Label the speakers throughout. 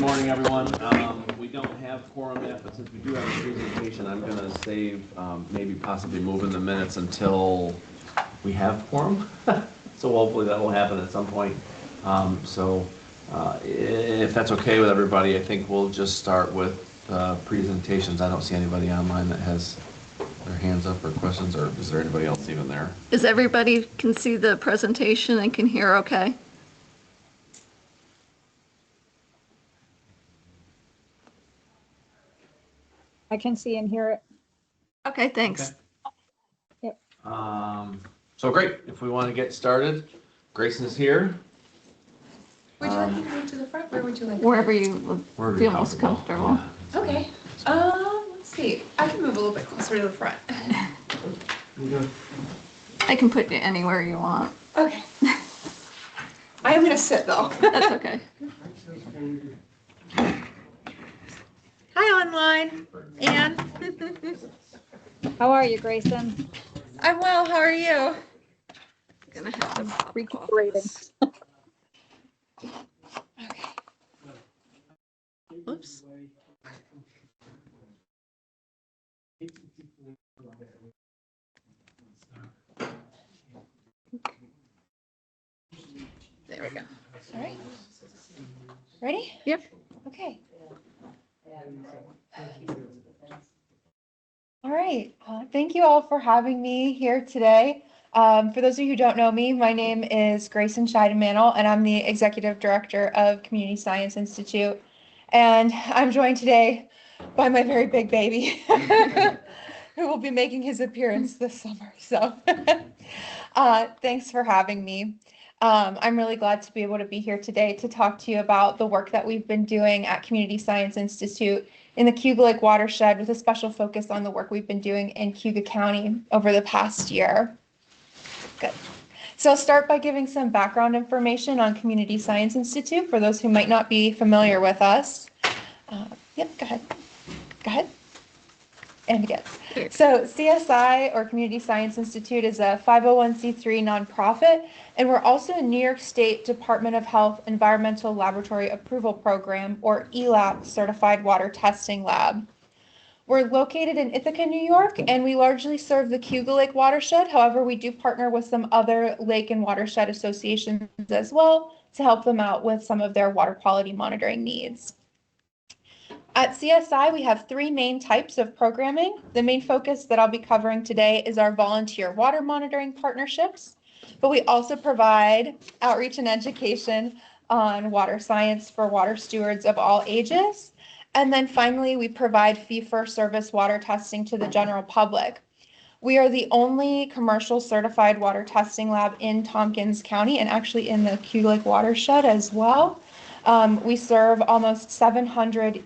Speaker 1: Morning, everyone. We don't have quorum yet, but since we do have a presentation, I'm going to save, maybe possibly moving the minutes until we have quorum. So hopefully that will happen at some point. If that's okay with everybody, I think we'll just start with presentations. I don't see anybody online that has their hands up or questions, or is there anybody else even there?
Speaker 2: Is everybody can see the presentation and can hear okay?
Speaker 3: I can see and hear it.
Speaker 2: Okay, thanks.
Speaker 3: Yep.
Speaker 1: So great. If we want to get started, Grayson is here.
Speaker 4: Would you like me to move to the front? Where would you like?
Speaker 2: Wherever you
Speaker 1: Wherever
Speaker 2: feel
Speaker 1: you're
Speaker 2: most comfortable.
Speaker 1: Yeah.
Speaker 4: Okay. Let's see. I can move a little bit closer to the front.
Speaker 2: I can put you anywhere you want.
Speaker 4: Okay. I am gonna sit though.
Speaker 2: That's okay.
Speaker 4: Hi, online. Anne.
Speaker 3: How are you, Grayson?
Speaker 4: I'm well. How are you?
Speaker 2: Gonna have to
Speaker 3: Recuperating.
Speaker 4: Okay. Oops. There we go. All right. Ready?
Speaker 2: Yep.
Speaker 4: Okay. All right. Thank you all for having me here today. For those of you who don't know me, my name is Grayson Scheidemantel, and I'm the Executive Director of Community Science Institute. And I'm joined today by my very big baby, who will be making his appearance this summer. So thanks for having me. I'm really glad to be able to be here today to talk to you about the work that we've been doing at Community Science Institute in the Cayuga Lake watershed, with a special focus on the work we've been doing in Cayuga County over the past year. Good. So I'll start by giving some background information on Community Science Institute for those who might not be familiar with us. Yep, go ahead. Go ahead. And again. So CSI, or Community Science Institute, is a 501c3 nonprofit, and we're also a New York State Department of Health Environmental Laboratory Approval Program, or ELAP, certified water testing lab. We're located in Ithaca, New York, and we largely serve the Cayuga Lake watershed. However, we do partner with some other lake and watershed associations as well to help them out with some of their water quality monitoring needs. At CSI, we have three main types of programming. The main focus that I'll be covering today is our volunteer water monitoring partnerships, but we also provide outreach and education on water science for water stewards of all ages. And then finally, we provide fee-for-service water testing to the general public. We are the only commercial certified water testing lab in Tompkins County, and actually in the Cayuga Lake watershed as well. We serve almost 700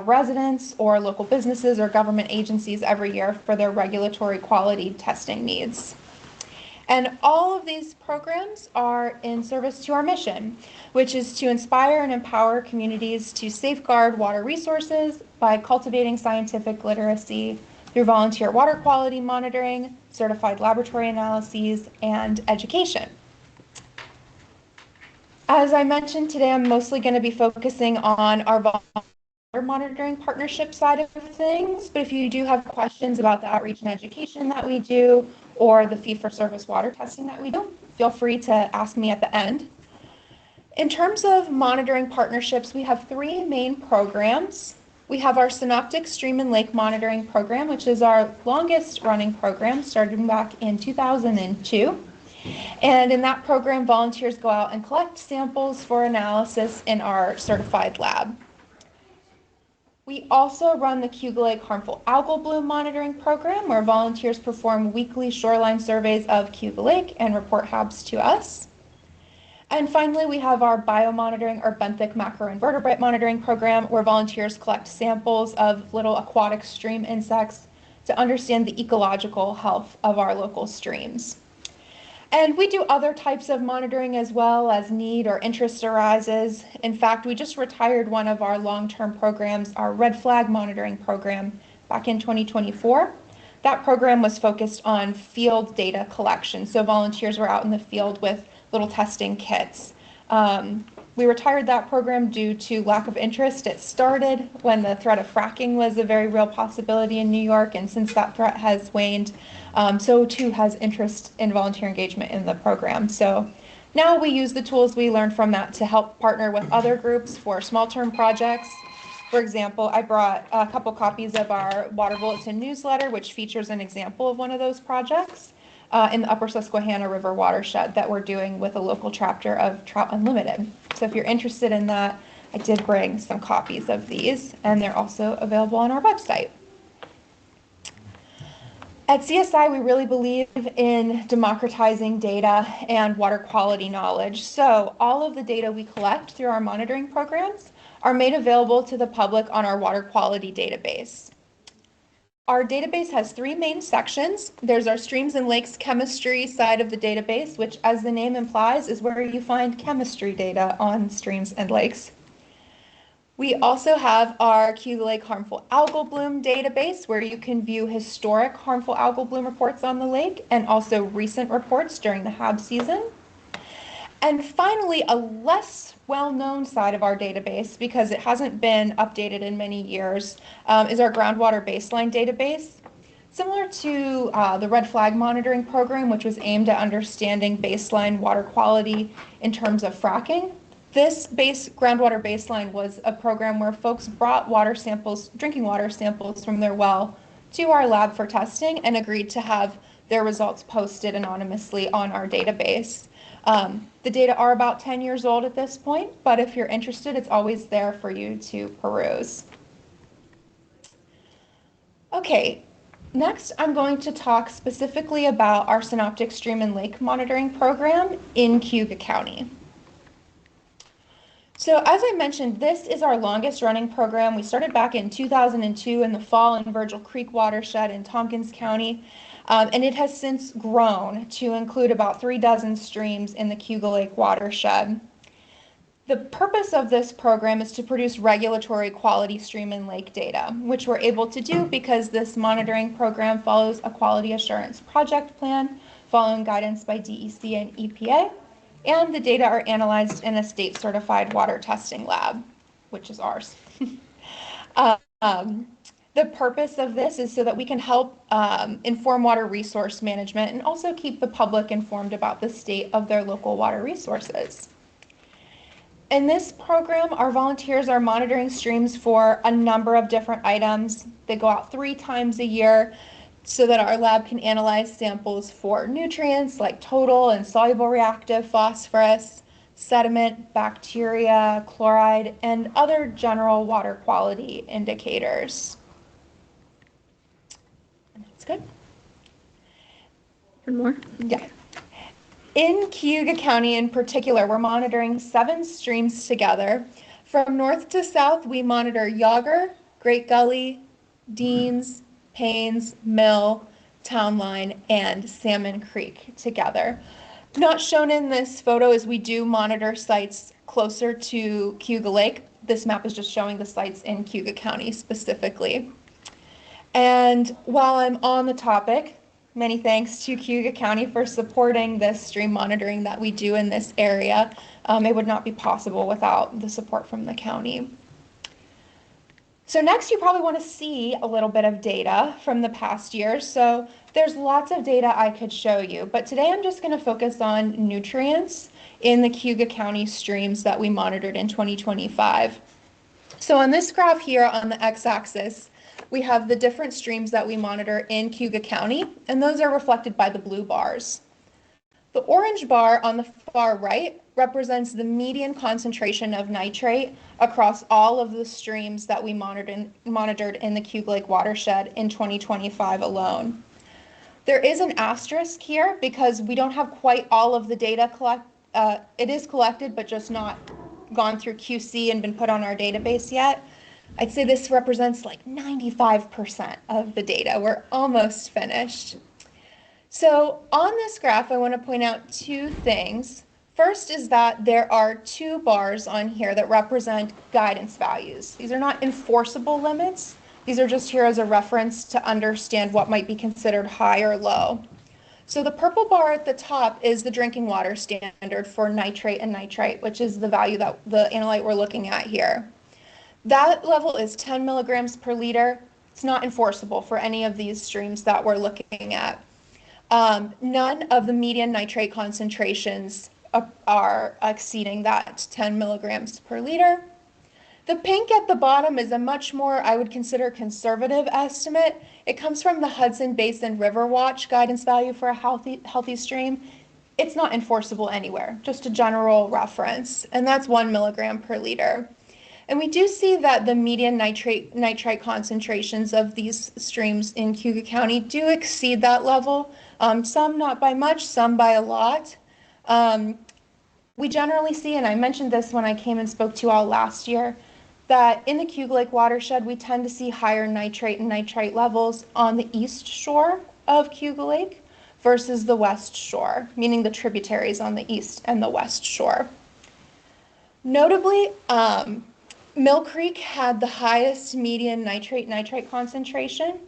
Speaker 4: residents or local businesses or government agencies every year for their regulatory quality testing needs. And all of these programs are in service to our mission, which is to inspire and empower communities to safeguard water resources by cultivating scientific literacy through volunteer water quality monitoring, certified laboratory analyses, and education. As I mentioned today, I'm mostly going to be focusing on our water monitoring partnership side of things, but if you do have questions about the outreach and education that we do or the fee-for-service water testing that we do, feel free to ask me at the end. In terms of monitoring partnerships, we have three main programs. We have our Synoptic Stream and Lake Monitoring Program, which is our longest running program, starting back in 2002. And in that program, volunteers go out and collect samples for analysis in our certified lab. We also run the Cayuga Lake Harmful Algal Bloom Monitoring Program, where volunteers perform weekly shoreline surveys of Cayuga Lake and report HABs to us. And finally, we have our biomonitoring, or benthic macroinvertebrate monitoring program, where volunteers collect samples of little aquatic stream insects to understand the ecological health of our local streams. And we do other types of monitoring as well as need or interest arises. In fact, we just retired one of our long-term programs, our red flag monitoring program, back in 2024. That program was focused on field data collection. So volunteers were out in the field with little testing kits. We retired that program due to lack of interest. It started when the threat of fracking was a very real possibility in New York, and since that threat has waned, so too has interest in volunteer engagement in the program. So now we use the tools we learned from that to help partner with other groups for small-term projects. For example, I brought a couple copies of our Water Bulletin newsletter, which features an example of one of those projects in the Upper Susquehanna River watershed that we're doing with a local chapter of Trout Unlimited. So if you're interested in that, I did bring some copies of these, and they're also available on our website. At CSI, we really believe in democratizing data and water quality knowledge. So all of the data we collect through our monitoring programs are made available to the public on our water quality database. Our database has three main sections. There's our streams and lakes chemistry side of the database, which, as the name implies, is where you find chemistry data on streams and lakes. We also have our Cayuga Lake harmful algal bloom database, where you can view historic harmful algal bloom reports on the lake and also recent reports during the HAB season. And finally, a less well-known side of our database, because it hasn't been updated in many years, is our groundwater baseline database. Similar to the red flag monitoring program, which was aimed at understanding baseline water quality in terms of fracking, this groundwater baseline was a program where folks brought water samples, drinking water samples from their well to our lab for testing and agreed to have their results posted anonymously on our database. The data are about 10 years old at this point, but if you're interested, it's always there for you to peruse. Okay, next I'm going to talk specifically about our synoptic stream and lake monitoring program in Cayuga County. So as I mentioned, this is our longest running program. We started back in 2002 in the Fall and Virgil Creek watershed in Tompkins County. And it has since grown to include about 36 streams in the Cayuga Lake watershed. The purpose of this program is to produce regulatory quality stream and lake data, which we're able to do because this monitoring program follows a quality assurance project plan, following guidance by DEC and EPA, and the data are analyzed in a state-certified water testing lab, which is ours. The purpose of this is so that we can help inform water resource management and also keep the public informed about the state of their local water resources. In this program, our volunteers are monitoring streams for a number of different items. They go out 3 times a year so that our lab can analyze samples for nutrients like total and soluble reactive phosphorus, sediment, bacteria, chloride, and other general water quality indicators. That's good.
Speaker 2: One more?
Speaker 4: Yeah. In Cayuga County in particular, we're monitoring 7 streams together. From north to south, we monitor Yager, Great Gully, Deans, Paynes, Mill, Town Line, and Salmon Creek together. Not shown in this photo is we do monitor sites closer to Cayuga Lake. This map is just showing the sites in Cayuga County specifically. And while I'm on the topic, many thanks to Cayuga County for supporting this stream monitoring that we do in this area. It would not be possible without the support from the county. So next, you probably want to see a little bit of data from the past year. So there's lots of data I could show you, but today I'm just going to focus on nutrients in the Cayuga County streams that we monitored in 2025. So on this graph here on the x-axis, we have the different streams that we monitor in Cayuga County, and those are reflected by the blue bars. The orange bar on the far right represents the median concentration of nitrate across all of the streams that we monitored in the Cayuga Lake watershed in 2025 alone. There is an asterisk here because we don't have quite all of the data it is collected, but just not gone through QC and been put on our database yet. I'd say this represents like 95% of the data. We're almost finished. So on this graph, I want to point out 2 things. First is that there are 2 bars on here that represent guidance values. These are not enforceable limits. These are just here as a reference to understand what might be considered high or low. So the purple bar at the top is the drinking water standard for nitrate and nitrite, which is the value that the analyte we're looking at here. That level is 10 milligrams per liter. It's not enforceable for any of these streams that we're looking at. None of the median nitrate concentrations are exceeding that 10 milligrams per liter. The pink at the bottom is a much more, I would consider, conservative estimate. It comes from the Hudson Basin River Watch guidance value for a healthy stream. It's not enforceable anywhere, just a general reference, and that's 1 milligram per liter. And we do see that the median nitrite concentrations of these streams in Cayuga County do exceed that level. Some not by much, some by a lot. We generally see, and I mentioned this when I came and spoke to you all last year, that in the Cayuga Lake watershed, we tend to see higher nitrate and nitrite levels on the east shore of Cayuga Lake versus the west shore, meaning the tributaries on the east and the west shore. Notably, Mill Creek had the highest median nitrate concentration.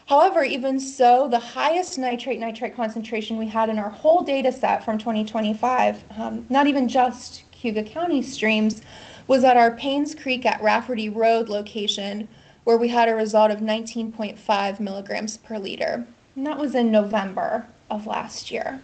Speaker 4: However, even so, the highest nitrate concentration we had in our whole data set from 2025, not even just Cayuga County streams, was at our Paynes Creek at Rafferty Road location, where we had a result of 19.5 milligrams per liter. And that was in November of last year.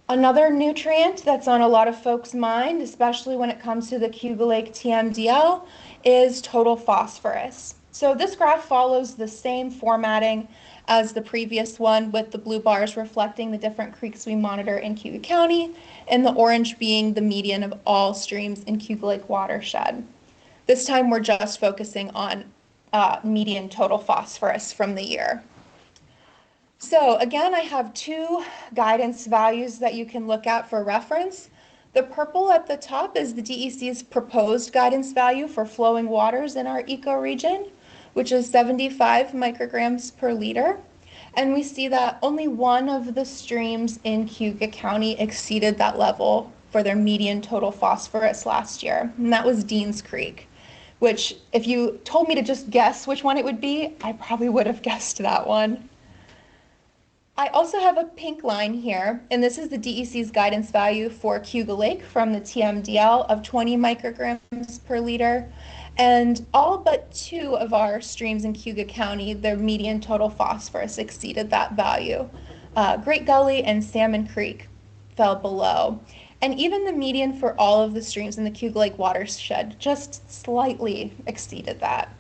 Speaker 4: Another nutrient that's on a lot of folks' mind, especially when it comes to the Cayuga Lake TMDL, is total phosphorus. So this graph follows the same formatting as the previous one, with the blue bars reflecting the different creeks we monitor in Cayuga County, and the orange being the median of all streams in Cayuga Lake watershed. This time we're just focusing on median total phosphorus from the year. So again, I have two guidance values that you can look at for reference. The purple at the top is the DEC's proposed guidance value for flowing waters in our ecoregion, which is 75 micrograms per liter. And we see that only one of the streams in Cayuga County exceeded that level for their median total phosphorus last year, and that was Deans Creek, which if you told me to just guess which one it would be, I probably would have guessed that one. I also have a pink line here, and this is the DEC's guidance value for Cayuga Lake from the TMDL of 20 micrograms per liter. And all but two of our streams in Cayuga County, their median total phosphorus exceeded that value. Great Gully and Salmon Creek fell below. And even the median for all of the streams in the Cayuga Lake watershed just slightly exceeded that.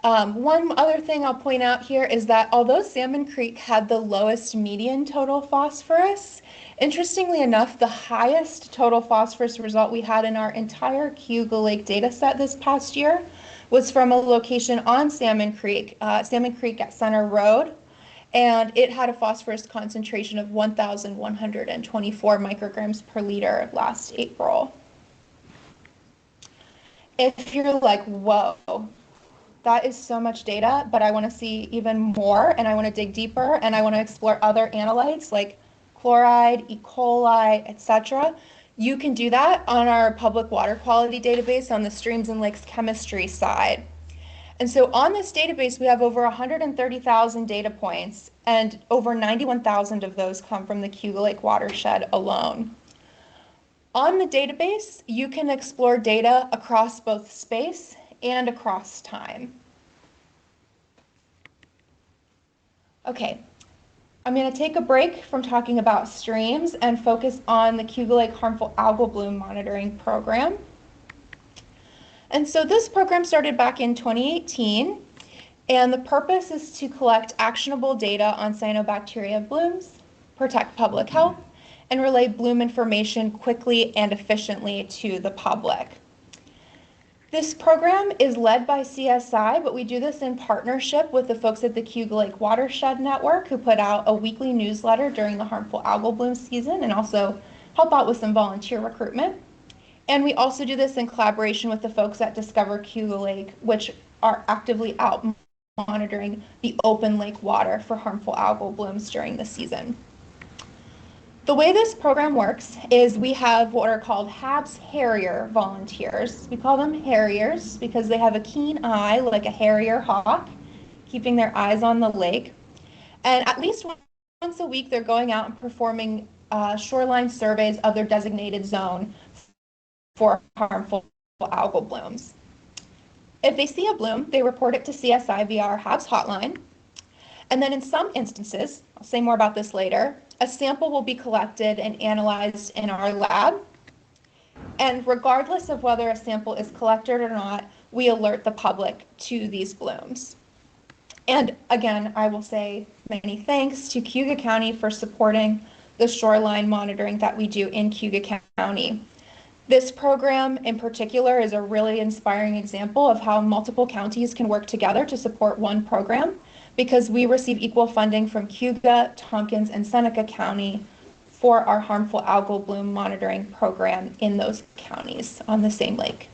Speaker 4: One other thing I'll point out here is that although Salmon Creek had the lowest median total phosphorus, interestingly enough, the highest total phosphorus result we had in our entire Cayuga Lake data set this past year was from a location on Salmon Creek at Center Road, and it had a phosphorus concentration of 1,124 micrograms per liter last April. If you're like, whoa, that is so much data, but I want to see even more, and I want to dig deeper, and I want to explore other analytes like chloride, E. coli, etc. You can do that on our public water quality database on the Streams and Lakes Chemistry side. And so on this database, we have over 130,000 data points, and over 91,000 of those come from the Cayuga Lake watershed alone. On the database, you can explore data across both space and across time. Okay, I'm going to take a break from talking about streams and focus on the Cayuga Lake Harmful Algal Bloom Monitoring Program. And so this program started back in 2018, and the purpose is to collect actionable data on cyanobacteria blooms, protect public health, and relay bloom information quickly and efficiently to the public. This program is led by CSI, but we do this in partnership with the folks at the Cayuga Lake Watershed Network, who put out a weekly newsletter during the harmful algal bloom season and also help out with some volunteer recruitment. And we also do this in collaboration with the folks at Discover Cayuga Lake, which are actively out monitoring the open lake water for harmful algal blooms during the season. The way this program works is we have what are called HABS Harrier volunteers. We call them Harriers because they have a keen eye like a Harrier hawk, keeping their eyes on the lake. And at least once a week, they're going out and performing shoreline surveys of their designated zone for harmful algal blooms. If they see a bloom, they report it to CSI via our HABS hotline. And then in some instances, I'll say more about this later, a sample will be collected and analyzed in our lab. And regardless of whether a sample is collected or not, we alert the public to these blooms. And again, I will say many thanks to Cayuga County for supporting the shoreline monitoring that we do in Cayuga County. This program in particular is a really inspiring example of how multiple counties can work together to support one program, because we receive equal funding from Cayuga, Tompkins, and Seneca County for our harmful algal bloom monitoring program in those counties on the same lake.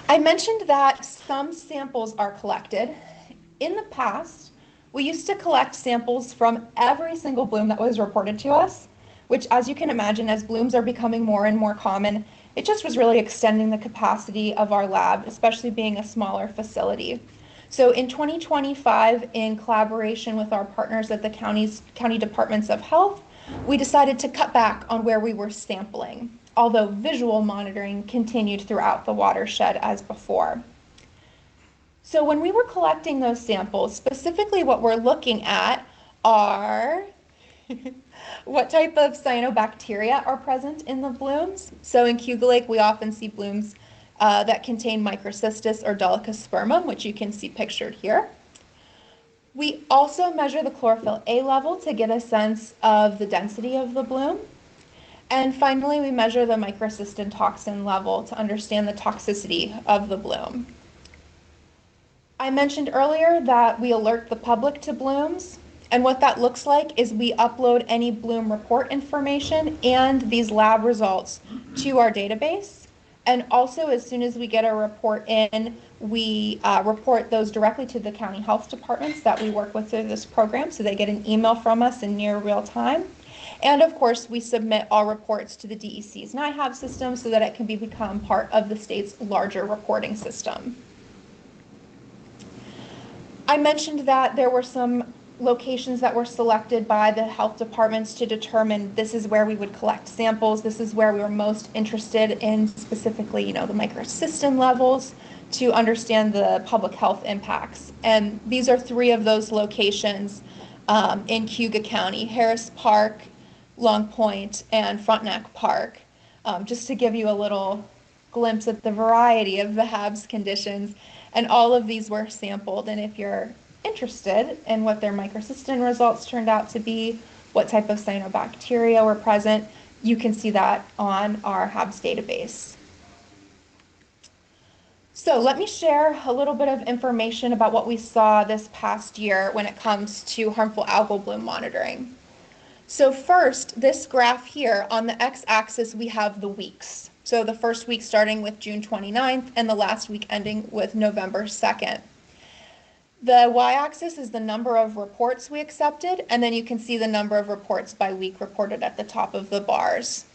Speaker 4: I mentioned that some samples are collected. In the past, we used to collect samples from every single bloom that was reported to us, which, as you can imagine, as blooms are becoming more and more common, it just was really extending the capacity of our lab, especially being a smaller facility. So in 2025, in collaboration with our partners at the county departments of health, we decided to cut back on where we were sampling, although visual monitoring continued throughout the watershed as before. So when we were collecting those samples, specifically what we're looking at are what type of cyanobacteria are present in the blooms. So in Cayuga Lake, we often see blooms that contain microcystis or delicospermum, which you can see pictured here. We also measure the chlorophyll A level to get a sense of the density of the bloom. And finally, we measure the microcystin toxin level to understand the toxicity of the bloom. I mentioned earlier that we alert the public to blooms, and what that looks like is we upload any bloom report information and these lab results to our database. And also, as soon as we get a report in, we report those directly to the county health departments that we work with through this program, so they get an email from us in near real time. And of course, we submit all reports to the DEC's NIHAB system so that it can become part of the state's larger reporting system. I mentioned that there were some locations that were selected by the health departments to determine this is where we would collect samples. This is where we were most interested in specifically, the microcystin levels to understand the public health impacts. And these are 3 of those locations in Cayuga County: Harris Park, Long Point, and Frontenac Park, just to give you a little glimpse at the variety of the HABs conditions. And all of these were sampled. And if you're interested in what their microcystin results turned out to be, what type of cyanobacteria were present, you can see that on our HABs database. So let me share a little bit of information about what we saw this past year when it comes to harmful algal bloom monitoring. So first, this graph here, on the x-axis, we have the weeks. So the first week starting with June 29th and the last week ending with November 2nd. The y-axis is the number of reports we accepted, and then you can see the number of reports by week reported at the top of the bars.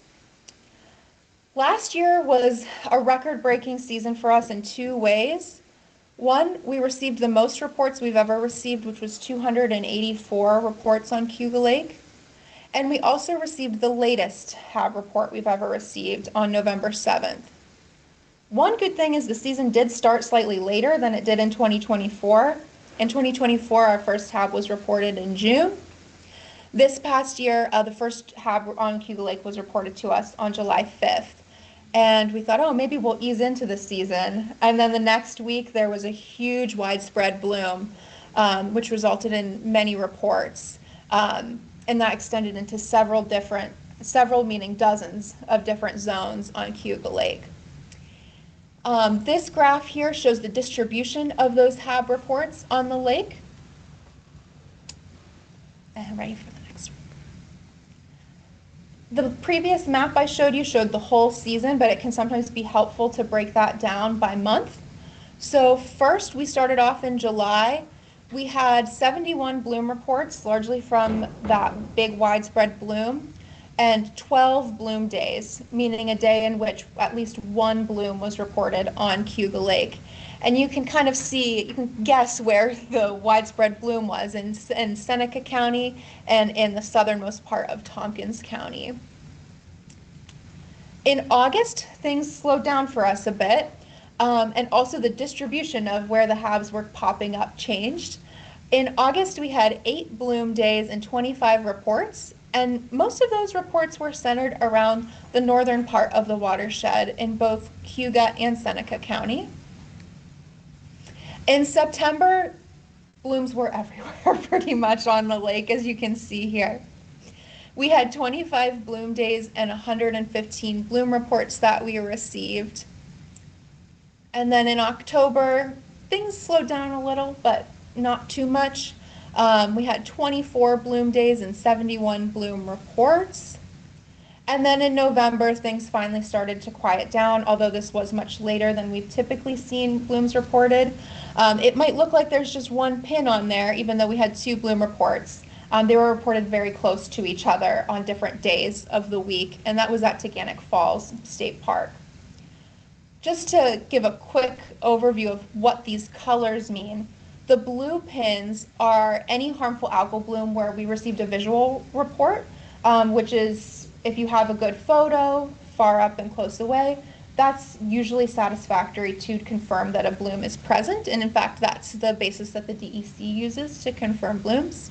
Speaker 4: Last year was a record-breaking season for us in 2 ways. One, we received the most reports we've ever received, which was 284 reports on Cayuga Lake. And we also received the latest HAB report we've ever received on November 7th. One good thing is the season did start slightly later than it did in 2024. In 2024, our first HAB was reported in June. This past year, the first HAB on Cayuga Lake was reported to us on July 5th. And we thought, oh, maybe we'll ease into the season. And then the next week, there was a huge widespread bloom, which resulted in many reports. And that extended into several meaning dozens of different zones on Cayuga Lake. This graph here shows the distribution of those HAB reports on the lake. And ready for the next one. The previous map I showed you showed the whole season, but it can sometimes be helpful to break that down by month. So first, we started off in July. We had 71 bloom reports, largely from that big widespread bloom, and 12 bloom days, meaning a day in which at least one bloom was reported on Cayuga Lake. And you can kind of see, you can guess where the widespread bloom was in Seneca County and in the southernmost part of Tompkins County. In August, things slowed down for us a bit, and also the distribution of where the habs were popping up changed. In August, we had 8 bloom days and 25 reports, and most of those reports were centered around the northern part of the watershed in both Cayuga and Seneca County. In September, blooms were everywhere pretty much on the lake, as you can see here. We had 25 bloom days and 115 bloom reports that we received. And then in October, things slowed down a little, but not too much. We had 24 bloom days and 71 bloom reports. And then in November, things finally started to quiet down, although this was much later than we've typically seen blooms reported. It might look like there's just one pin on there, even though we had 2 bloom reports. They were reported very close to each other on different days of the week, and that was at Taganic Falls State Park. Just to give a quick overview of what these colors mean, the blue pins are any harmful algal bloom where we received a visual report, which is if you have a good photo, far up and close away, that's usually satisfactory to confirm that a bloom is present, and in fact, that's the basis that the DEC uses to confirm blooms.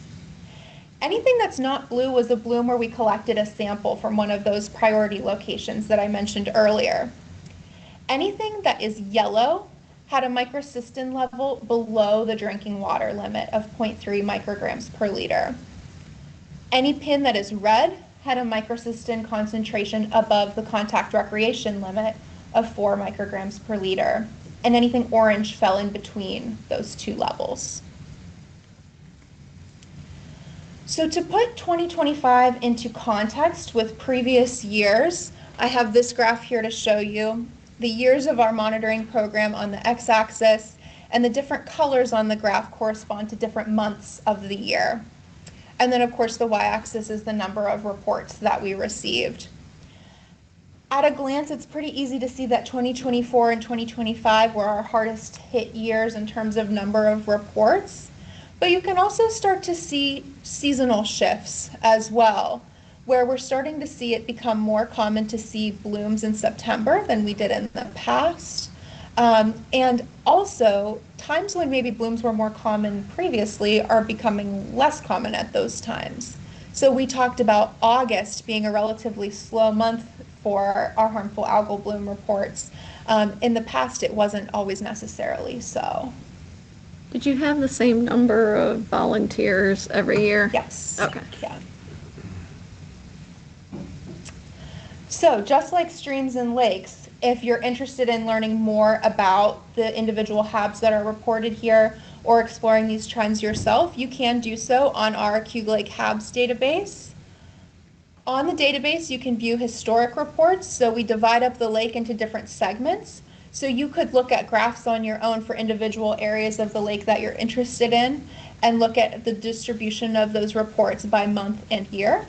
Speaker 4: Anything that's not blue was a bloom where we collected a sample from one of those priority locations that I mentioned earlier. Anything that is yellow had a microcystin level below the drinking water limit of 0.3 micrograms per liter. Any pin that is red had a microcystin concentration above the contact recreation limit of 4 micrograms per liter, and anything orange fell in between those 2 levels. So to put 2025 into context with previous years, I have this graph here to show you the years of our monitoring program on the x-axis, and the different colors on the graph correspond to different months of the year. And then of course the y-axis is the number of reports that we received. At a glance, it's pretty easy to see that 2024 and 2025 were our hardest hit years in terms of number of reports. But you can also start to see seasonal shifts as well, where we're starting to see it become more common to see blooms in September than we did in the past. And also, times when maybe blooms were more common previously are becoming less common at those times. So we talked about August being a relatively slow month for our harmful algal bloom reports. In the past, it wasn't always necessarily so.
Speaker 2: Did you have the same number of volunteers every year?
Speaker 4: Yes.
Speaker 2: Okay.
Speaker 4: Yeah. So just like streams and lakes, if you're interested in learning more about the individual HABs that are reported here or exploring these trends yourself, you can do so on our Cayuga Lake HABs database. On the database, you can view historic reports. So we divide up the lake into different segments. So you could look at graphs on your own for individual areas of the lake that you're interested in and look at the distribution of those reports by month and year.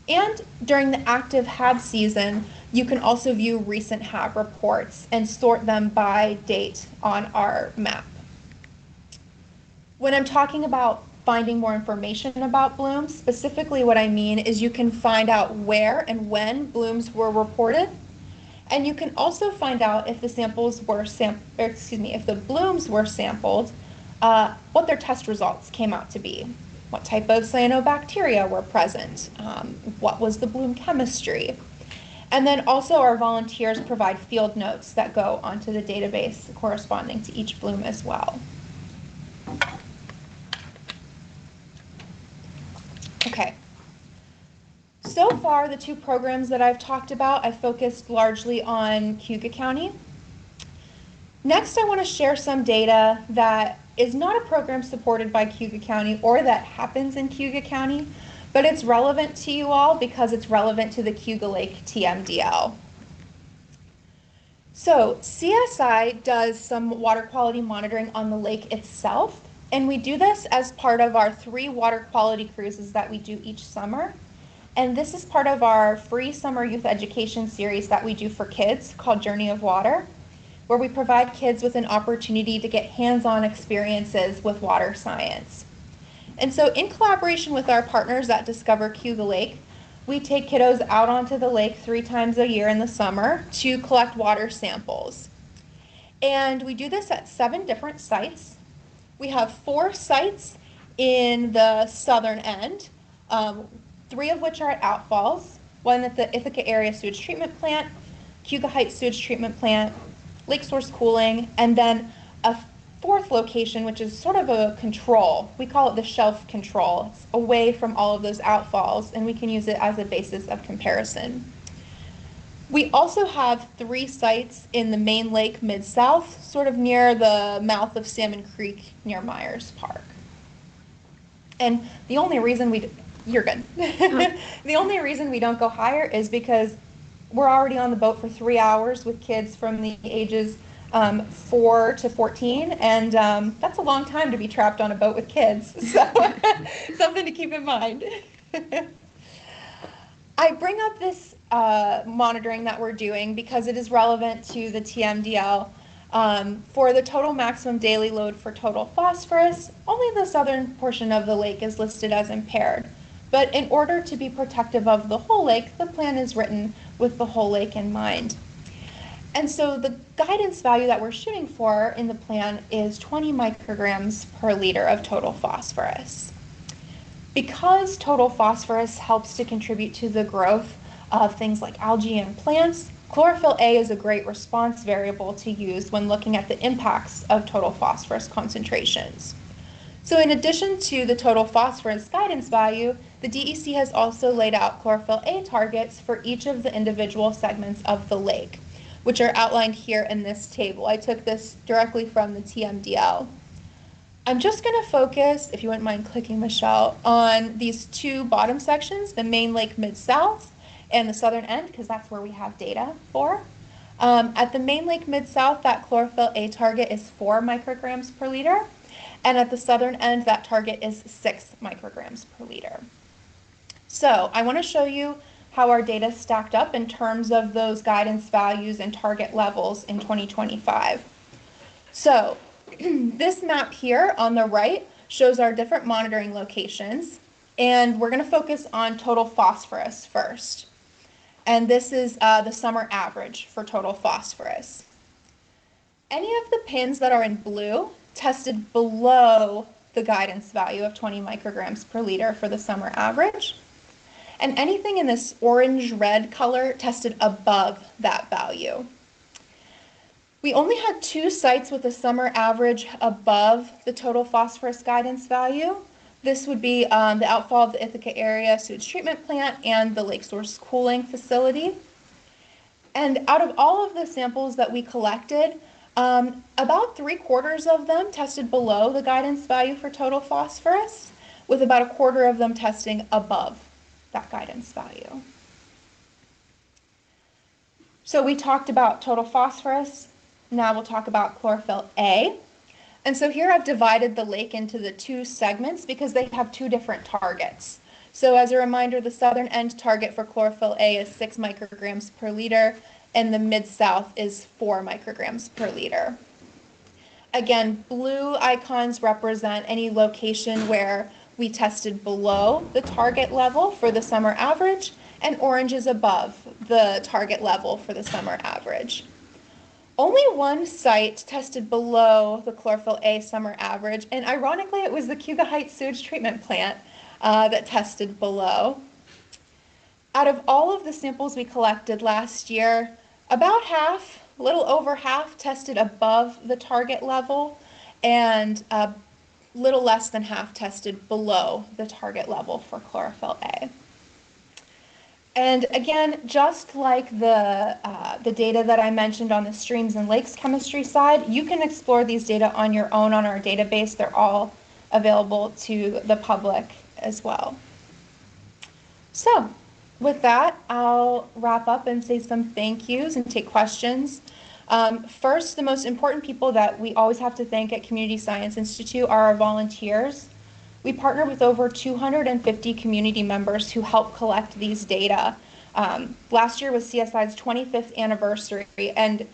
Speaker 4: And during the active HAB season, you can also view recent HAB reports and sort them by date on our map. When I'm talking about finding more information about blooms, specifically what I mean is you can find out where and when blooms were reported. And you can also find out if the samples were if the blooms were sampled, what their test results came out to be, what type of cyanobacteria were present, what was the bloom chemistry. And then also our volunteers provide field notes that go onto the database corresponding to each bloom as well. Okay. So far, the 2 programs that I've talked about, I focused largely on Cayuga County. Next, I want to share some data that is not a program supported by Cayuga County or that happens in Cayuga County, but it's relevant to you all because it's relevant to the Cayuga Lake TMDL. So CSI does some water quality monitoring on the lake itself, and we do this as part of our 3 water quality cruises that we do each summer. And this is part of our free summer youth education series that we do for kids called Journey of Water. where we provide kids with an opportunity to get hands-on experiences with water science. And so in collaboration with our partners at Discover Cayuga Lake, we take kiddos out onto the lake 3 times a year in the summer to collect water samples. And we do this at 7 different sites. We have 4 sites in the southern end, 3 of which are at Outfalls, one at the Ithaca Area Sewage Treatment Plant, Cayuga Heights Sewage Treatment Plant, Lake Source Cooling, and then a 4th location, which is sort of a control. We call it the shelf control. It's away from all of those outfalls, and we can use it as a basis of comparison. We also have 3 sites in the main lake Mid-South, sort of near the mouth of Salmon Creek near Myers Park. And the only reason you're good. The only reason we don't go higher is because we're already on the boat for 3 hours with kids from the ages 4 to 14, and that's a long time to be trapped on a boat with kids, so something to keep in mind. I bring up this monitoring that we're doing because it is relevant to the TMDL. For the total maximum daily load for total phosphorus, only the southern portion of the lake is listed as impaired. But in order to be protective of the whole lake, the plan is written with the whole lake in mind. And so the guidance value that we're shooting for in the plan is 20 micrograms per liter of total phosphorus. Because total phosphorus helps to contribute to the growth of things like algae and plants, chlorophyll A is a great response variable to use when looking at the impacts of total phosphorus concentrations. So in addition to the total phosphorus guidance value, the DEC has also laid out chlorophyll A targets for each of the individual segments of the lake, which are outlined here in this table. I took this directly from the TMDL. I'm just going to focus, if you wouldn't mind clicking, Michelle, on these 2 bottom sections, the main lake Mid-South and the southern end, because that's where we have data for. At the main lake Mid-South, that chlorophyll A target is 4 micrograms per liter, and at the southern end, that target is 6 micrograms per liter. So I want to show you how our data stacked up in terms of those guidance values and target levels in 2025. So this map here on the right shows our different monitoring locations, and we're going to focus on total phosphorus first. And this is the summer average for total phosphorus. Any of the pins that are in blue tested below the guidance value of 20 micrograms per liter for the summer average. And anything in this orange-red color tested above that value. We only had 2 sites with a summer average above the total phosphorus guidance value. This would be the outfall of the Ithaca Area Sewage Treatment Plant and the Lake Source Cooling Facility. And out of all of the samples that we collected, about 3/4 of them tested below the guidance value for total phosphorus, with about 1/4 of them testing above that guidance value. So we talked about total phosphorus. Now we'll talk about chlorophyll A. And so here I've divided the lake into the 2 segments because they have 2 different targets. So as a reminder, the southern end target for chlorophyll A is 6 micrograms per liter, and the Mid-South is 4 micrograms per liter. Again, blue icons represent any location where we tested below the target level for the summer average, and orange is above the target level for the summer average. Only 1 site tested below the chlorophyll A summer average, and ironically it was the Cayuga Heights Sewage Treatment Plant that tested below. Out of all of the samples we collected last year, about half, a little over half, tested above the target level, and a little less than half tested below the target level for chlorophyll A. And again, just like the data that I mentioned on the streams and lakes chemistry side, you can explore these data on your own on our database. They're all available to the public as well. So with that, I'll wrap up and say some thank yous and take questions. First, the most important people that we always have to thank at Community Science Institute are our volunteers. We partner with over 250 community members who help collect these data. Last year was CSI's 25th anniversary, and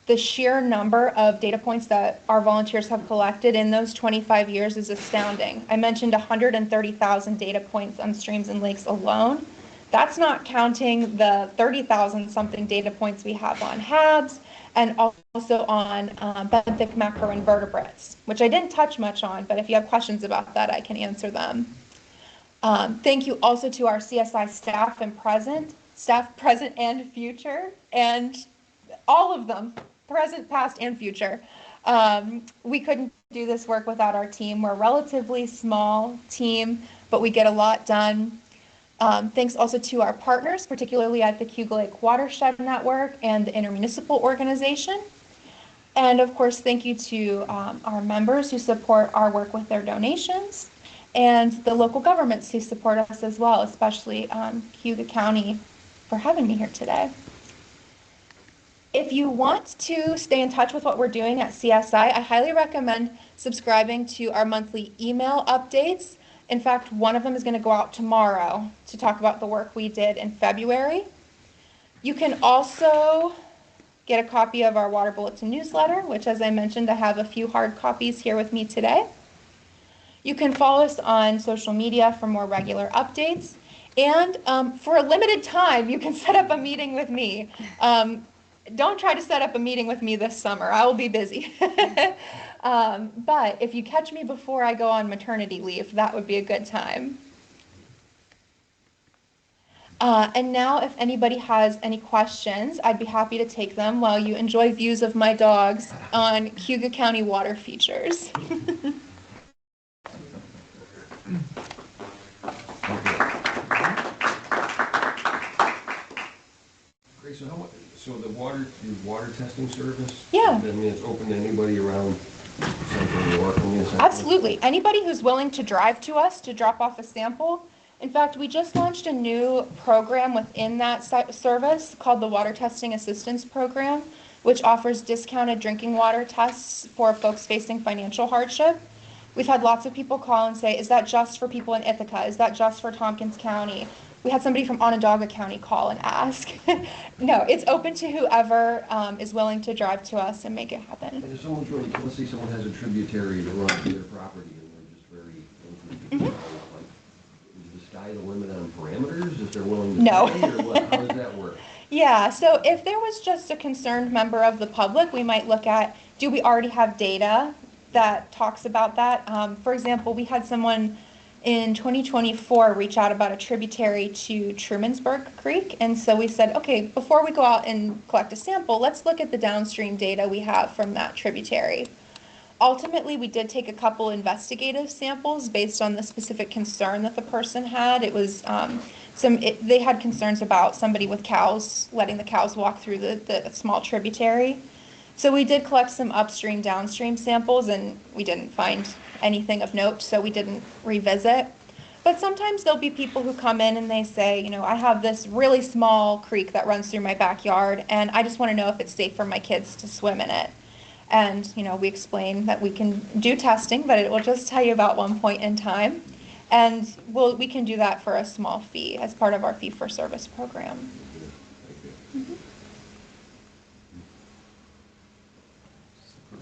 Speaker 4: the sheer number of data points that our volunteers have collected in those 25 years is astounding. I mentioned 130,000 data points on streams and lakes alone. That's not counting the 30,000 something data points we have on HABs and also on benthic macroinvertebrates, which I didn't touch much on, but if you have questions about that, I can answer them. Thank you also to our CSI staff present and future, and all of them, present, past, and future. We couldn't do this work without our team. We're a relatively small team, but we get a lot done. Thanks also to our partners, particularly at the Cayuga Lake Watershed Network and the Intermunicipal Organization. And of course, thank you to our members who support our work with their donations, and the local governments who support us as well, especially Cayuga County, for having me here today. If you want to stay in touch with what we're doing at CSI, I highly recommend subscribing to our monthly email updates. In fact, one of them is going to go out tomorrow to talk about the work we did in February. You can also get a copy of our Water Bulletin newsletter, which, as I mentioned, I have a few hard copies here with me today. You can follow us on social media for more regular updates. And for a limited time, you can set up a meeting with me. Don't try to set up a meeting with me this summer. I will be busy. But if you catch me before I go on maternity leave, that would be a good time. And now, if anybody has any questions, I'd be happy to take them while you enjoy views of my dogs on Cayuga County water features.
Speaker 5: Great, so your water testing service?
Speaker 4: Yeah.
Speaker 5: I mean, it's open to anybody around Central New York, I mean, essentially?
Speaker 4: Absolutely. Anybody who's willing to drive to us to drop off a sample. In fact, we just launched a new program within that service called the Water Testing Assistance Program, which offers discounted drinking water tests for folks facing financial hardship. We've had lots of people call and say, is that just for people in Ithaca? Is that just for Tompkins County? We had somebody from Onondaga County call and ask. No, it's open to whoever is willing to drive to us and make it happen.
Speaker 5: And if someone's really, let's say someone has a tributary that runs through their property and they're just very, like, is the sky the limit on parameters if they're willing to
Speaker 4: No.
Speaker 5: pay, or what? How does that work?
Speaker 4: Yeah, so if there was just a concerned member of the public, we might look at, do we already have data that talks about that? For example, we had someone in 2024 reach out about a tributary to Trumansburg Creek. And so we said, okay, before we go out and collect a sample, let's look at the downstream data we have from that tributary. Ultimately, we did take a couple investigative samples based on the specific concern that the person had. It was they had concerns about somebody with cows, letting the cows walk through the small tributary. So we did collect some upstream, downstream samples, and we didn't find anything of note, so we didn't revisit. But sometimes there'll be people who come in and they say, you know, I have this really small creek that runs through my backyard, and I just want to know if it's safe for my kids to swim in it. And, you know, we explain that we can do testing, but it will just tell you about one point in time. And we can do that for a small fee as part of our fee-for-service program.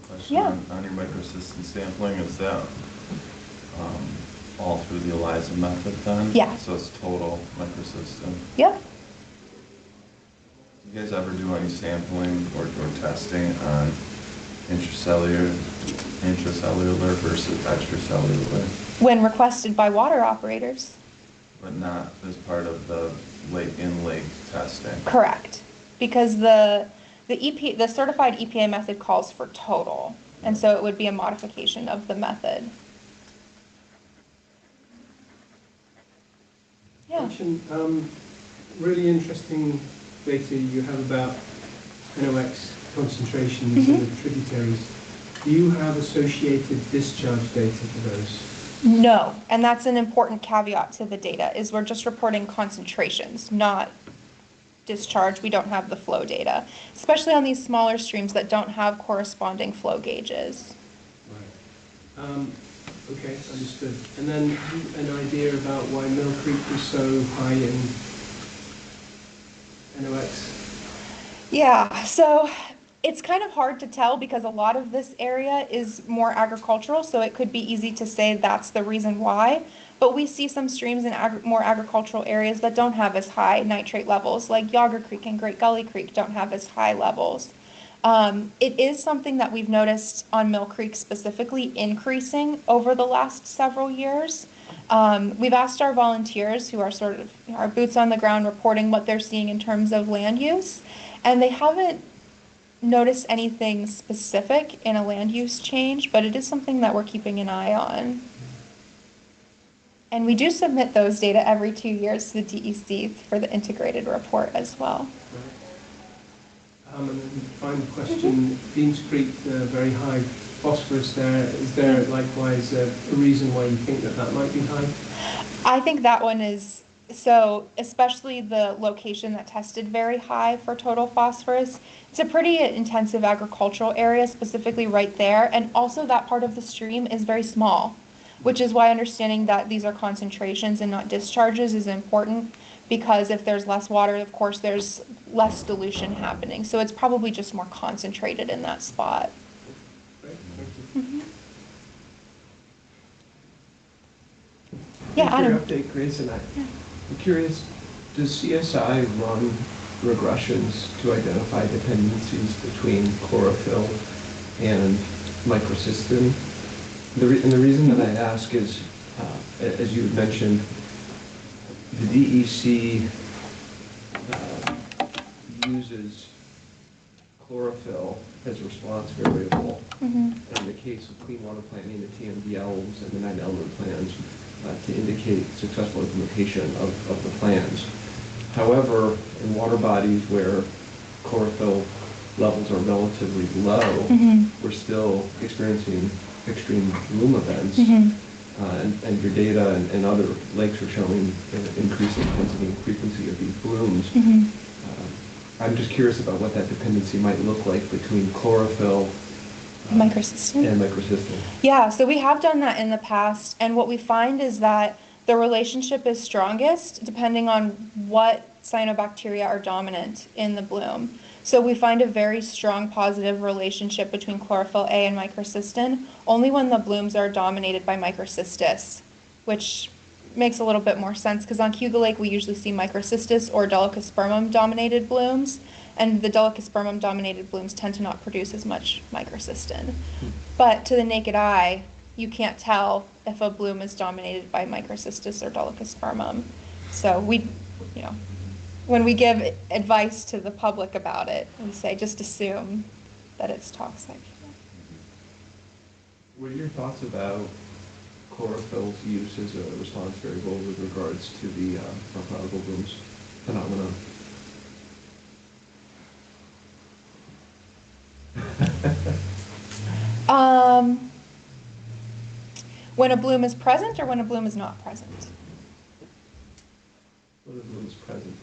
Speaker 6: Question
Speaker 4: Yeah.
Speaker 6: on your microsystem sampling, is that all through the ELISA method then?
Speaker 4: Yeah.
Speaker 6: So it's total microsystem.
Speaker 4: Yep.
Speaker 6: Do you guys ever do any sampling or testing on intracellular versus extracellular?
Speaker 4: When requested by water operators.
Speaker 6: But not as part of the in-lake testing?
Speaker 4: Correct. Because the certified EPA method calls for total, and so it would be a modification of the method. Yeah.
Speaker 7: Question, really interesting data you have about NOx concentrations in the tributaries. Do you have associated discharge data for those?
Speaker 4: No, and that's an important caveat to the data, is we're just reporting concentrations, not discharge. We don't have the flow data, especially on these smaller streams that don't have corresponding flow gauges.
Speaker 7: Right. Okay, understood. And then an idea about why Mill Creek was so high in NOx?
Speaker 4: Yeah, so It's kind of hard to tell because a lot of this area is more agricultural, so it could be easy to say that's the reason why. But we see some streams in more agricultural areas that don't have as high nitrate levels, like Yager Creek and Great Gully Creek don't have as high levels. It is something that we've noticed on Mill Creek specifically increasing over the last several years. We've asked our volunteers, who are sort of our boots on the ground, reporting what they're seeing in terms of land use, and they haven't noticed anything specific in a land use change, but it is something that we're keeping an eye on. And we do submit those data every 2 years to the DEC for the integrated report as well.
Speaker 7: And then final question, Deans Creek, very high phosphorus there. Is there likewise a reason why you think that that might be high?
Speaker 4: I think that one is, so especially the location that tested very high for total phosphorus. It's a pretty intensive agricultural area, specifically right there. And also that part of the stream is very small, which is why understanding that these are concentrations and not discharges is important, because if there's less water, of course, there's less dilution happening. So it's probably just more concentrated in that spot.
Speaker 7: Great, thank you.
Speaker 4: Yeah,
Speaker 8: Thanks for your
Speaker 4: Adam.
Speaker 8: update, Grace, and I'm curious, does CSI run regressions to identify dependencies between chlorophyll and microcystin? And the reason that I ask is, as you had mentioned, the DEC uses chlorophyll as a response variable in the case of clean water planning, the TMDLs and the 9 element plans to indicate successful implementation of the plans. However, in water bodies where chlorophyll levels are relatively low, we're still experiencing extreme bloom events. And your data and other lakes are showing increasing intensity and frequency of these blooms. I'm just curious about what that dependency might look like between chlorophyll
Speaker 4: Microcystin?
Speaker 8: and microcystin.
Speaker 4: Yeah, so we have done that in the past, and what we find is that the relationship is strongest depending on what cyanobacteria are dominant in the bloom. So we find a very strong positive relationship between chlorophyll A and microcystin only when the blooms are dominated by microcystis, which makes a little bit more sense because on Cayuga Lake we usually see microcystis or delicospermum dominated blooms, and the delicospermum dominated blooms tend to not produce as much microcystin. But to the naked eye, you can't tell if a bloom is dominated by microcystis or delicospermum. So we, when we give advice to the public about it, we say just assume that it's toxic.
Speaker 8: What are your thoughts about chlorophyll's use as a response variable with regards to the orthogonal blooms phenomenon?
Speaker 4: When a bloom is present or when a bloom is not present?
Speaker 8: When a bloom is present.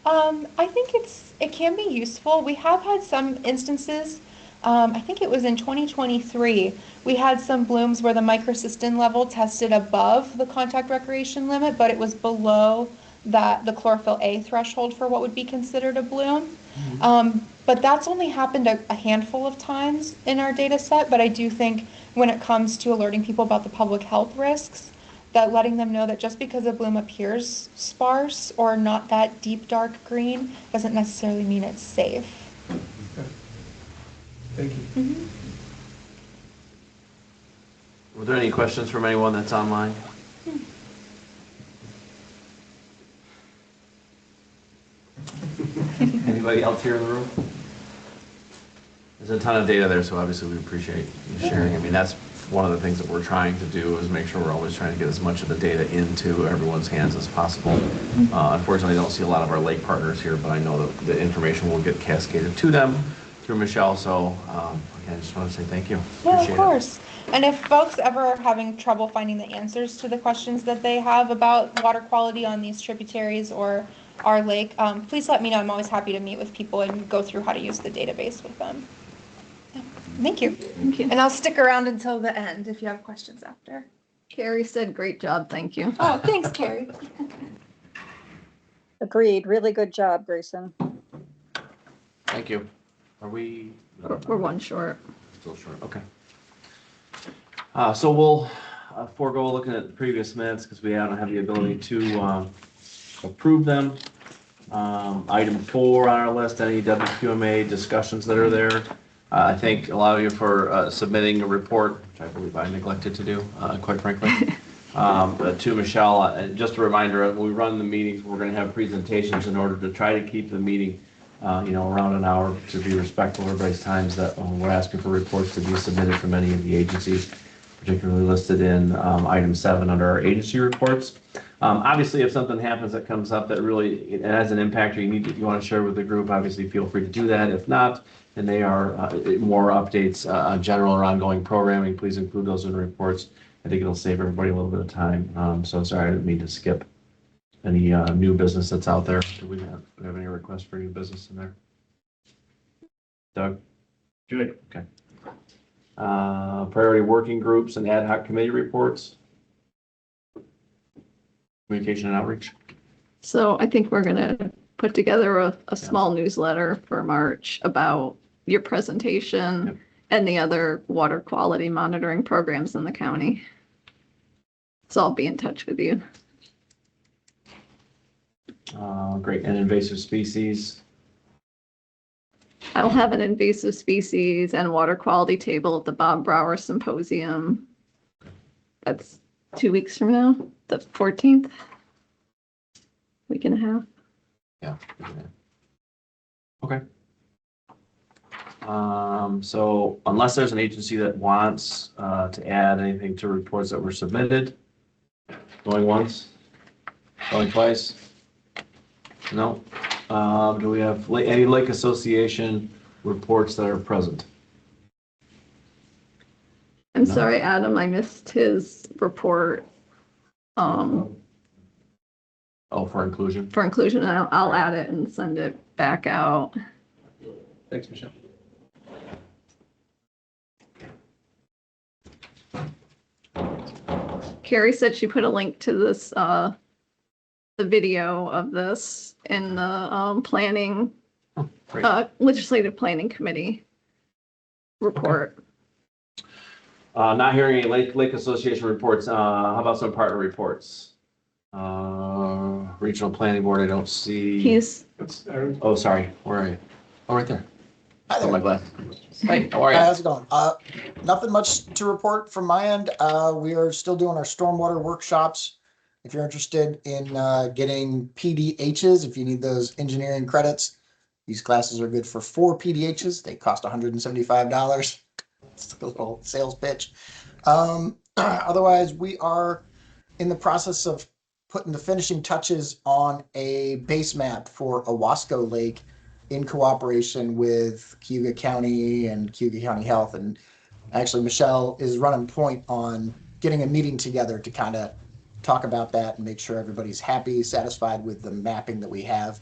Speaker 4: I think it can be useful. We have had some instances, I think it was in 2023, we had some blooms where the microcystin level tested above the contact recreation limit, but it was below the chlorophyll A threshold for what would be considered a bloom. But that's only happened a handful of times in our data set, but I do think when it comes to alerting people about the public health risks, that letting them know that just because a bloom appears sparse or not that deep dark green doesn't necessarily mean it's safe.
Speaker 7: Okay. Thank you.
Speaker 1: Were there any questions from anyone that's online? Anybody else here in the room? There's a ton of data there, so obviously we appreciate you sharing. I mean, that's one of the things that we're trying to do is make sure we're always trying to get as much of the data into everyone's hands as possible. Unfortunately, I don't see a lot of our lake partners here, but I know that the information will get cascaded to them through Michelle. So again, I just want to say thank you.
Speaker 4: Yeah,
Speaker 1: Appreciate
Speaker 4: of course. And if folks ever are having trouble finding the answers to the questions that they have about water quality on these tributaries or our lake, please let me know. I'm always happy to meet with people and go through how to use the database with them. Yeah. Thank you.
Speaker 2: Thank you.
Speaker 4: And I'll stick around until the end if you have questions after.
Speaker 2: Carrie said, great job, thank you.
Speaker 4: Oh, thanks, Carrie.
Speaker 3: Agreed. Really good job, Grayson.
Speaker 1: Thank you. Are we?
Speaker 2: We're one short.
Speaker 1: Still short, okay. So we'll forego looking at the previous minutes because we don't have the ability to approve them. Item 4 on our list, any WQMA discussions that are there. I thank a lot of you for submitting a report, which I believe I neglected to do, quite frankly. To Michelle, just a reminder, when we run the meetings, we're going to have presentations in order to try to keep the meeting around an hour to be respectful of everybody's times, that we're asking for reports to be submitted from any of the agencies, particularly listed in item 7 under our agency reports. Obviously, if something happens that comes up that really it has an impact or you want to share with the group, obviously feel free to do that. If not, and they are more updates on general or ongoing programming, please include those in the reports. I think it'll save everybody a little bit of time. So sorry, I didn't mean to skip any new business that's out there. Do we have any requests for new business in there? Doug?
Speaker 9: Good.
Speaker 1: Okay. Priority working groups and ad hoc committee reports. Communication and outreach.
Speaker 2: So I think we're gonna put together a small newsletter for March about your presentation
Speaker 1: Yep.
Speaker 2: and the other water quality monitoring programs in the county. So I'll be in touch with you.
Speaker 1: Great. And invasive species.
Speaker 2: I'll have an invasive species and water quality table at the Bob Brower Symposium. That's 2 weeks from now, the 14th. Week and a half.
Speaker 1: Yeah. Okay. So unless there's an agency that wants to add anything to reports that were submitted, going once, going twice? No. Do we have any Lake Association reports that are present?
Speaker 2: I'm
Speaker 1: No.
Speaker 2: sorry, Adam, I missed his report.
Speaker 1: Oh, for inclusion?
Speaker 2: For inclusion, and I'll add it and send it back out.
Speaker 8: Thanks, Michelle.
Speaker 2: Carrie said she put a link to this, the video of this in the planning,
Speaker 1: Great.
Speaker 2: legislative planning committee report.
Speaker 1: Not hearing any Lake Association reports. How about some partner reports? Regional Planning Board, I don't see.
Speaker 2: He's,
Speaker 1: Oh, sorry. Where are you? Oh, right there.
Speaker 10: Hi
Speaker 1: Oh, my
Speaker 10: there.
Speaker 1: glass. Hey, how are
Speaker 10: Hi,
Speaker 1: you?
Speaker 10: how's it going? Nothing much to report from my end. We are still doing our stormwater workshops. If you're interested in getting PDHs, if you need those engineering credits, these classes are good for 4 PDHs. They cost $175. It's a little sales pitch. Otherwise, we are in the process of putting the finishing touches on a base map for Owasco Lake in cooperation with Cayuga County and Cayuga County Health. And actually, Michelle is running point on getting a meeting together to kind of talk about that and make sure everybody's happy, satisfied with the mapping that we have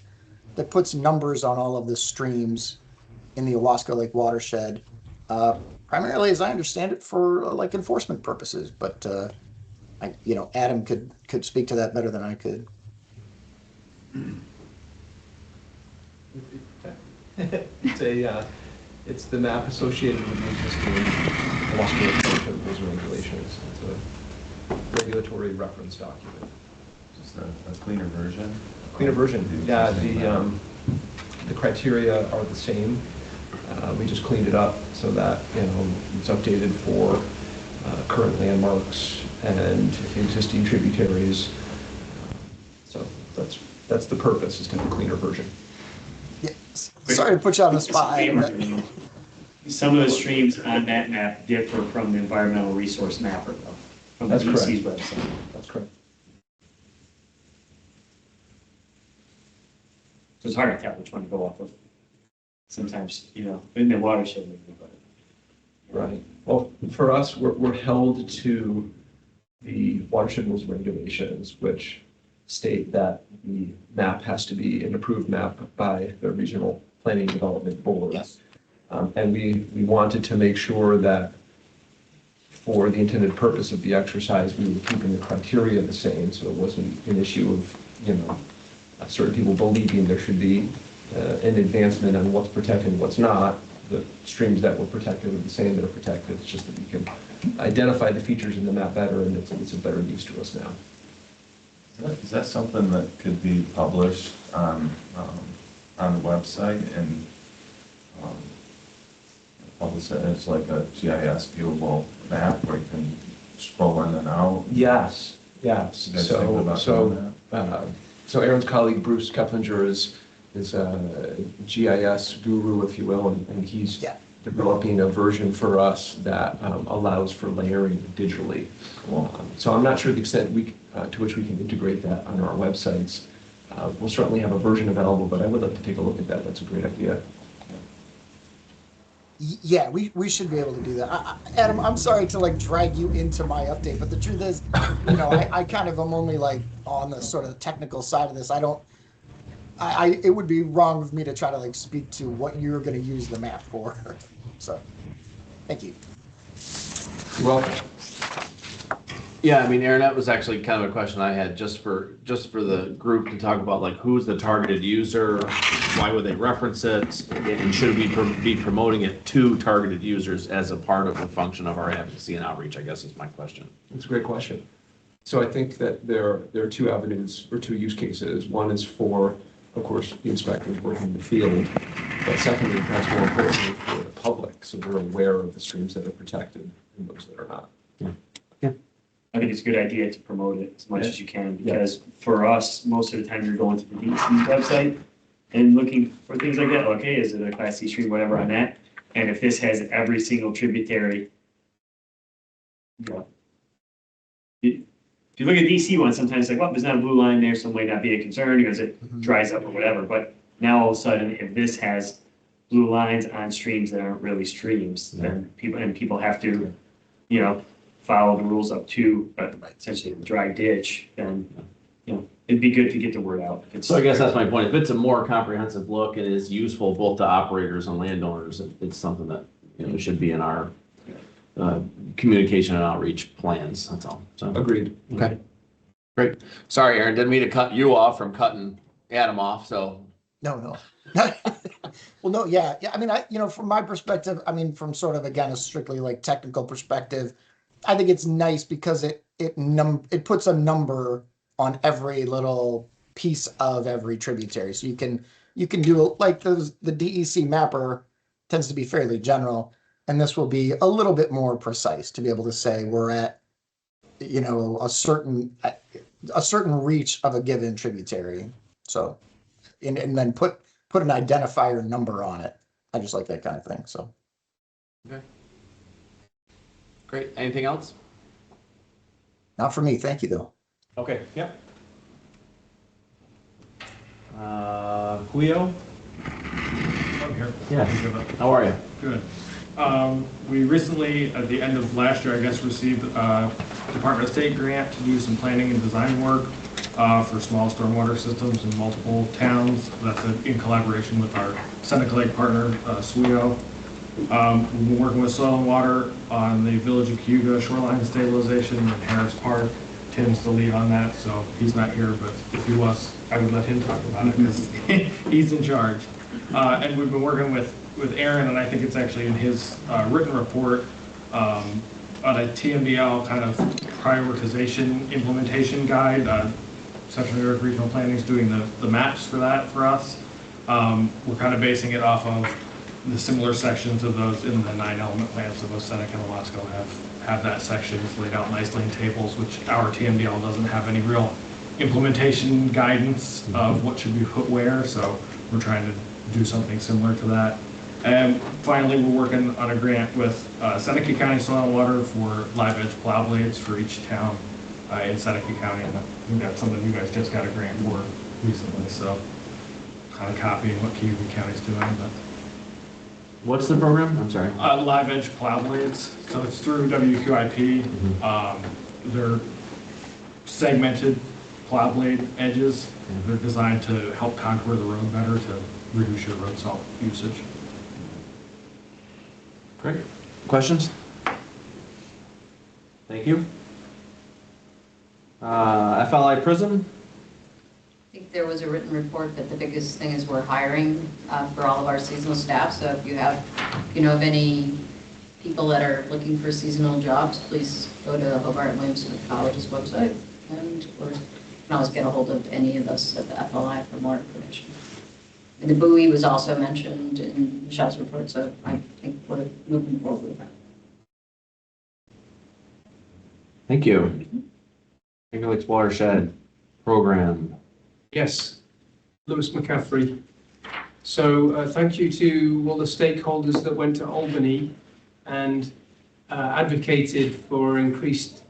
Speaker 10: that puts numbers on all of the streams in the Owasco Lake watershed, primarily, as I understand it, for like enforcement purposes. But Adam could speak to that better than I could.
Speaker 8: It's the map associated with the existing Owasco Lake rules and regulations. It's a regulatory reference document.
Speaker 6: Just a cleaner version.
Speaker 8: Cleaner version, yeah, the criteria are the same. We just cleaned it up so that, it's updated for current landmarks and existing tributaries. So that's the purpose, is to have a cleaner version.
Speaker 10: Yeah. Sorry to put you on the spot.
Speaker 9: Some of the streams on that map differ from the environmental resource mapper, though, from the
Speaker 8: That's correct.
Speaker 9: DC's website.
Speaker 8: That's correct.
Speaker 9: So it's hard to tell which one to go off of. Sometimes, in the watershed, maybe, but.
Speaker 8: Right. Well, for us, we're held to the watershed rules and regulations, which state that the map has to be an approved map by the regional planning development board.
Speaker 10: Yes.
Speaker 8: And we wanted to make sure that for the intended purpose of the exercise, we were keeping the criteria the same, so it wasn't an issue of, certain people believing there should be an advancement on what's protected and what's not. the streams that were protected or the same that are protected. It's just that we can identify the features in the map better, and it's a better use to us now.
Speaker 6: Is that something that could be published on the website and publish it as like a GIS viewable map where you can scroll in and out?
Speaker 8: Yes, yes.
Speaker 6: You guys think about doing
Speaker 8: So Aaron's colleague Bruce Keplinger is a GIS guru, if you will, and he's
Speaker 10: Yeah.
Speaker 8: developing a version for us that allows for layering digitally. So I'm not sure the extent to which we can integrate that on our websites. We'll certainly have a version available, but I would like to take a look at that. That's a great idea.
Speaker 10: Yeah, we should be able to do that. Adam, I'm sorry to like drag you into my update, but the truth is, you know, I kind of am only like on the sort of technical side of this. It would be wrong of me to try to like speak to what you're going to use the map for. So, thank you.
Speaker 8: You're welcome.
Speaker 1: Yeah, I mean, Aaron, that was actually kind of a question I had just for the group to talk about, like, who's the targeted user, why would they reference it, and should we be promoting it to targeted users as a part of the function of our advocacy and outreach, I guess is my question.
Speaker 8: That's a great question. So I think that there are two avenues or two use cases. One is for, of course, the inspectors working in the field, but secondly, perhaps more importantly, for the public, so they're aware of the streams that are protected and those that are not.
Speaker 9: I think it's a good idea to promote it as much as you can, because for us, most of the time you're going to the DEC's website and looking for things like that. Okay, is it a Class C stream, whatever on that? And if this has every single tributary, if you look at DC one, sometimes it's like, well, there's not a blue line there, so it might not be a concern because it dries up or whatever. But now all of a sudden, if this has blue lines on streams that aren't really streams, then people have to, you know, follow the rules up to essentially the dry ditch, then, you know, it'd be good to get the word out.
Speaker 1: So I guess that's my point. If it's a more comprehensive look and is useful both to operators and landowners, it's something that, you know, should be in our communication and outreach plans. That's all. So
Speaker 8: Agreed.
Speaker 1: okay, great. Sorry, Aaron, didn't mean to cut you off from cutting Adam off. So
Speaker 10: No. Well, no, yeah. I mean, you know, from my perspective, I mean, from sort of again a strictly like technical perspective, I think it's nice because it puts a number on every little piece of every tributary. So you can do like the DEC mapper tends to be fairly general, and this will be a little bit more precise to be able to say we're at, you know, a certain reach of a given tributary. So and then put an identifier number on it. I just like that kind of thing. So
Speaker 1: okay, great. Anything else?
Speaker 10: not for me. Thank you though.
Speaker 1: Okay. Yep. Julio.
Speaker 11: I'm here.
Speaker 1: Yeah. How are you?
Speaker 11: Good. We recently, at the end of last year, I guess, received a Department of State grant to do some planning and design work for small stormwater systems in multiple towns. That's in collaboration with our Seneca Lake partner, SWIO. We've been working with Soil and Water on the Village of Cayuga shoreline stabilization in Harris Park. Tim's the lead on that, so he's not here, but if he was, I would let him talk about it because he's in charge. And we've been working with Aaron, and I think it's actually in his written report on a TMDL kind of prioritization implementation guide. Central New York Regional Planning is doing the maps for that for us. We're kind of basing it off of the similar sections of those in the 9-element plans. So both Seneca and Wasco have that section. It's laid out nicely in tables, which our TMDL doesn't have any real implementation guidance of what should be put where. So we're trying to do something similar to that. And finally, we're working on a grant with Seneca County Soil and Water for live edge plow blades for each town in Seneca County. And I think that's something you guys just got a grant for recently. So kind of copying what Cayuga County's doing. But
Speaker 1: What's the program? I'm sorry.
Speaker 11: Live edge plow blades. So it's through WQIP. They're segmented plow blade edges. They're designed to help contour the road better to reduce your road salt usage.
Speaker 1: Great. Questions? Thank you. FLI Prison?
Speaker 12: I think there was a written report, but the biggest thing is we're hiring for all of our seasonal staff. So if you know of any people that are looking for seasonal jobs, please go to Hobart Williamson College's website, or you can always get a hold of any of us at the FLI for more information. And the buoy was also mentioned in Michelle's report, so I think we're moving forward with that.
Speaker 1: Thank you. Finger Lakes Watershed Program.
Speaker 7: Yes, Lewis McCaffrey. So thank you to all the stakeholders that went to Albany and advocated for increased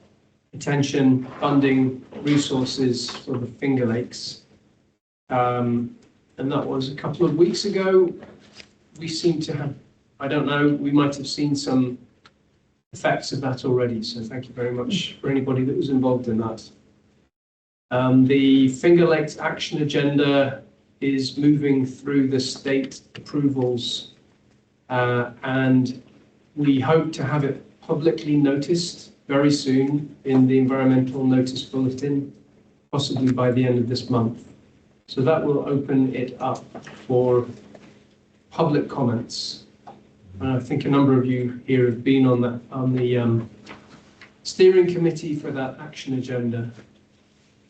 Speaker 7: attention, funding, resources for the Finger Lakes. And that was a couple of weeks ago. We seem to have, I don't know, we might have seen some effects of that already. So thank you very much for anybody that was involved in that. The Finger Lakes Action Agenda is moving through the state approvals, and we hope to have it publicly noticed very soon in the environmental notice bulletin, possibly by the end of this month. So that will open it up for public comments. I think a number of you here have been on the steering committee for that action agenda.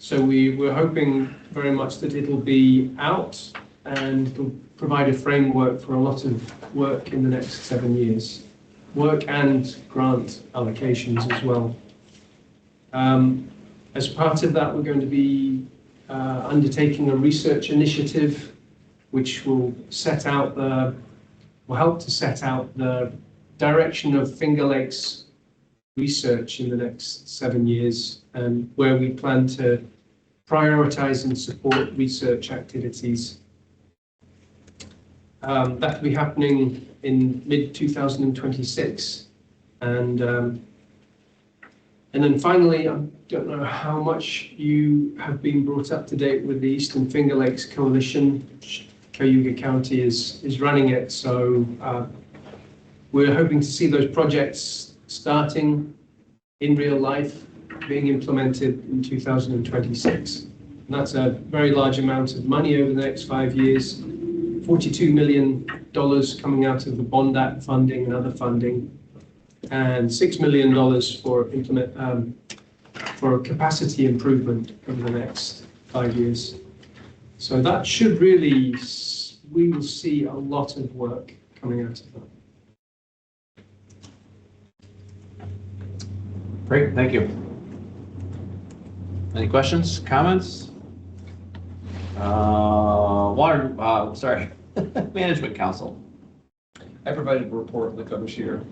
Speaker 7: So we're hoping very much that it'll be out and it'll provide a framework for a lot of work in the next 7 years. Work and grant allocations as well. As part of that, we're going to be undertaking a research initiative which will help to set out the direction of Finger Lakes research in the next 7 years, and where we plan to prioritize and support research activities. That will be happening in mid-2026. And then finally, I don't know how much you have been brought up to date with the Eastern Finger Lakes Coalition. Cayuga County is running it, so we're hoping to see those projects starting in real life, being implemented in 2026. And that's a very large amount of money over the next 5 years, $42 million coming out of the Bond Act funding and other funding, and $6 million for capacity improvement over the next 5 years. So that should really, we will see a lot of work coming out of that.
Speaker 1: Great, thank you. Any questions, comments? Management Council.
Speaker 8: I provided a report that covers here.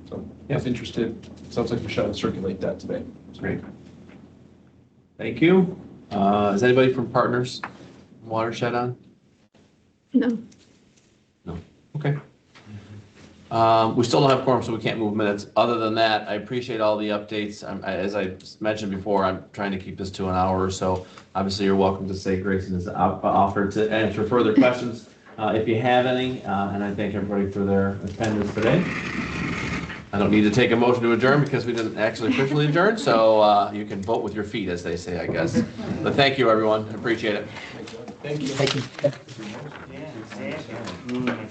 Speaker 8: So if interested, sounds like Michelle will circulate that today.
Speaker 1: Great. Thank you. Is anybody from Partners Watershed on?
Speaker 2: No.
Speaker 1: No. Okay. We still don't have quorum, so we can't move minutes. Other than that, I appreciate all the updates. As I mentioned before, I'm trying to keep this to an hour or so. Obviously, you're welcome to say Grayson has offered to answer further questions if you have any. And I thank everybody for their attendance today. I don't need to take a motion to adjourn because we didn't actually officially adjourn, so you can vote with your feet, as they say, I guess. But thank you, everyone. Appreciate it.
Speaker 7: Thank you.
Speaker 10: Thank you.
Speaker 9: Yeah, exactly.